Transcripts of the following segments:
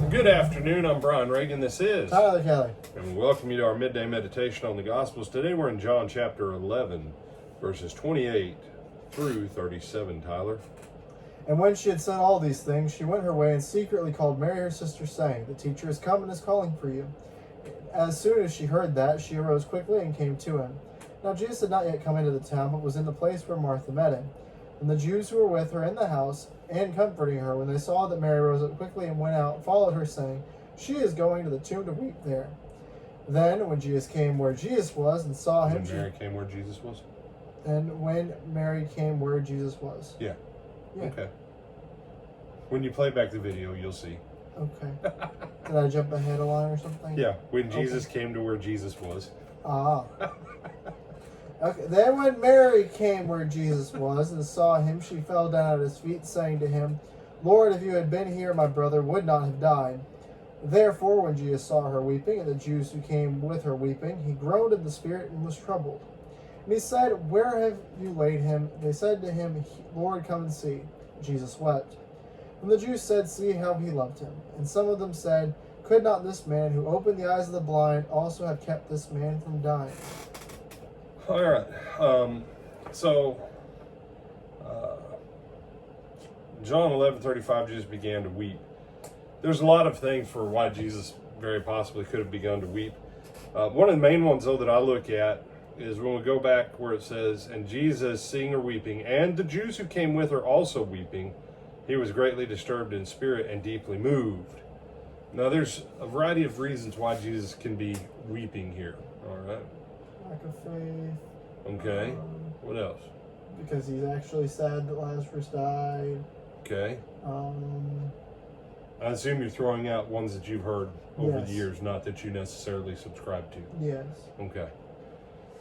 Good afternoon, I'm Brian Reagan. This is Tyler Kelly. and we welcome you to our midday meditation on the Gospels. Today we're in John chapter 11, verses 28 through 37, Tyler. And when she had said all these things, she went her way and secretly called Mary her sister, saying, "The teacher is come and is calling for you." As soon as she heard that, she arose quickly and came to him. Now Jesus had not yet come into the town, but was in the place where Martha met him. And the Jews who were with her in the house, and comforting her, when they saw that Mary rose up quickly and went out, followed her, saying, "She is going to the tomb to weep there." Then, when Jesus came where Jesus was and saw him, When Mary came where Jesus was? and when Mary came where Jesus was. Yeah. Yeah. Okay. When you play back the video, you'll see. Okay. Did I jump ahead a line or something? Yeah, when Jesus came to where Jesus was. Ah. Okay. Then when Mary came where Jesus was and saw him, she fell down at his feet, saying to him, "Lord, if you had been here, my brother would not have died." Therefore, when Jesus saw her weeping, and the Jews who came with her weeping, he groaned in the spirit and was troubled. And he said, "Where have you laid him?" They said to him, "Lord, come and see." Jesus wept. And the Jews said, "See how he loved him." And some of them said, "Could not this man who opened the eyes of the blind also have kept this man from dying?" All right. John 11:35, Jesus began to weep. There's a lot of things for why Jesus very possibly could have begun to weep. One of the main ones, though, that I look at is when we go back where it says, "And Jesus, seeing her weeping, and the Jews who came with her also weeping, he was greatly disturbed in spirit and deeply moved." Now, there's a variety of reasons why Jesus can be weeping here. All right. Lack of faith. Okay. What else? Because he's actually sad that Lazarus died. Okay. Um, I assume you're throwing out ones that you've heard over Yes. the years, not that you necessarily subscribe to. yes. Okay.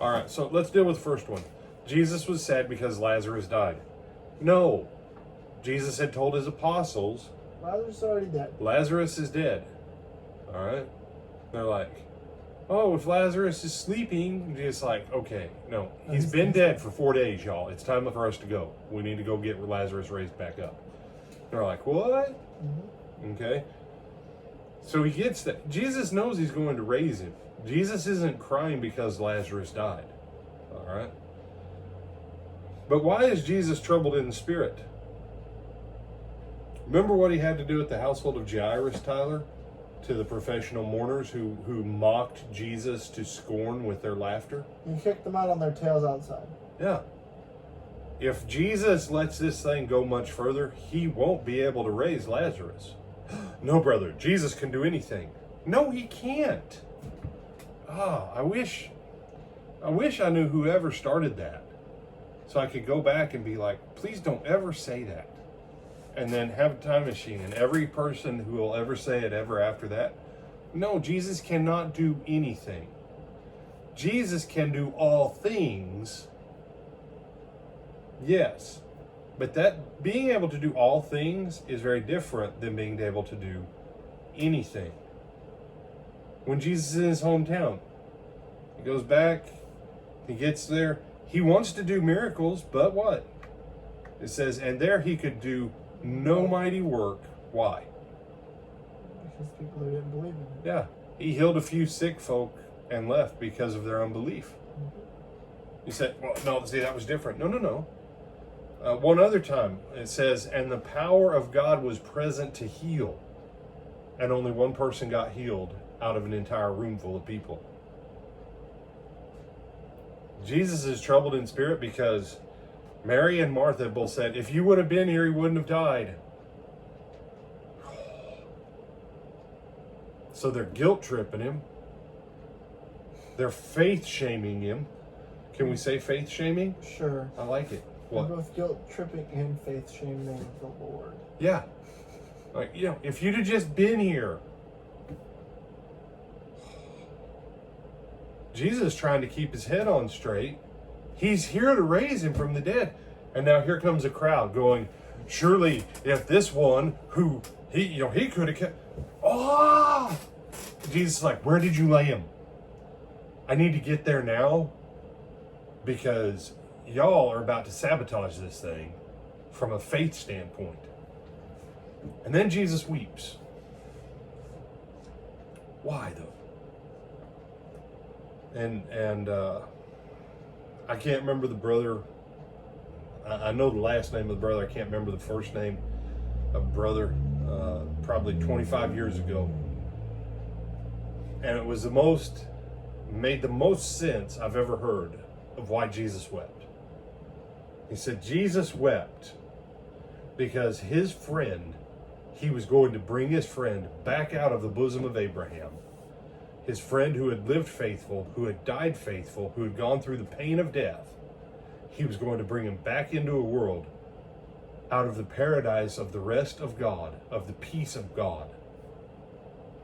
All right, so let's deal with the first one. Jesus was sad because Lazarus died. No. Jesus had told his apostles, Lazarus is already dead. Lazarus is dead. All right? They're like, "Oh, if Lazarus is sleeping," Jesus like, "Okay, no. He's been dead for 4 days, y'all. It's time for us to go. We need to go get Lazarus raised back up." They're like, "What?" Mm-hmm. Okay. So he gets that. Jesus knows he's going to raise him. Jesus isn't crying because Lazarus died. All right. But why is Jesus troubled in the spirit? Remember what he had to do at the household of Jairus, Tyler? To the professional mourners who mocked Jesus to scorn with their laughter? He kicked them out on their tails outside. Yeah. If Jesus lets this thing go much further, he won't be able to raise Lazarus. No, brother, Jesus can do anything. No, he can't. I wish I knew whoever started that, so I could go back and be like, please don't ever say that. And then have a time machine, and every person who will ever say it ever after that. No, Jesus cannot do anything. Jesus can do all things. Yes, but that being able to do all things is very different than being able to do anything. When Jesus is in his hometown, he goes back, he gets there, he wants to do miracles, but what? It says, and there he could do no mighty work. Why? Because people who didn't believe in him. Yeah, he healed a few sick folk and left because of their unbelief. You said, well, no, see, that was different. No. One other time, it says, and the power of God was present to heal. And only one person got healed out of an entire room full of people. Jesus is troubled in spirit because Mary and Martha both said, if you would have been here, he wouldn't have died. So they're guilt tripping him. They're faith shaming him. Can we say faith shaming? Sure. I like it. What? Both guilt tripping and faith shaming the Lord. Yeah. Like, if you'd have just been here. Jesus is trying to keep his head on straight. He's here to raise him from the dead. And now here comes a crowd going, surely if this one who he could have kept. Oh! Jesus is like, where did you lay him? I need to get there now because y'all are about to sabotage this thing from a faith standpoint. And then Jesus weeps. Why though? And I can't remember the brother. I know the last name of the brother. I can't remember the first name of brother. Probably 25 years ago, and it was made the most sense I've ever heard of why Jesus wept. He said Jesus wept because his friend, he was going to bring his friend back out of the bosom of Abraham. His friend who had lived faithful, who had died faithful, who had gone through the pain of death. He was going to bring him back into a world out of the paradise of the rest of God, of the peace of God,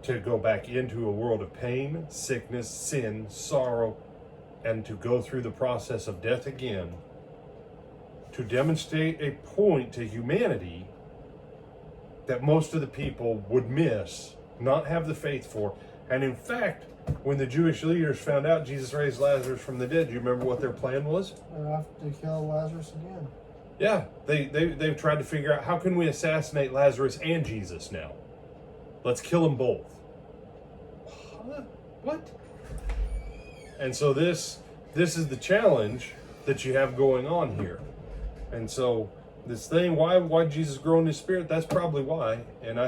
to go back into a world of pain, sickness, sin, sorrow, and to go through the process of death again, to demonstrate a point to humanity that most of the people would miss, not have the faith for. And in fact, when the Jewish leaders found out Jesus raised Lazarus from the dead, do you remember what their plan was? They have to kill Lazarus again. Yeah, they've tried to figure out how can we assassinate Lazarus and Jesus now. Let's kill them both. What? And so this is the challenge that you have going on here. And so this thing, why Jesus grow in his spirit, that's probably why. And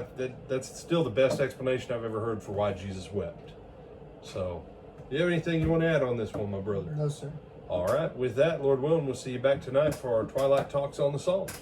that's still the best explanation I've ever heard for why Jesus wept. So, do you have anything you want to add on this one, my brother? No, sir. All right, with that, Lord willing, we'll see you back tonight for our Twilight Talks on the Psalms.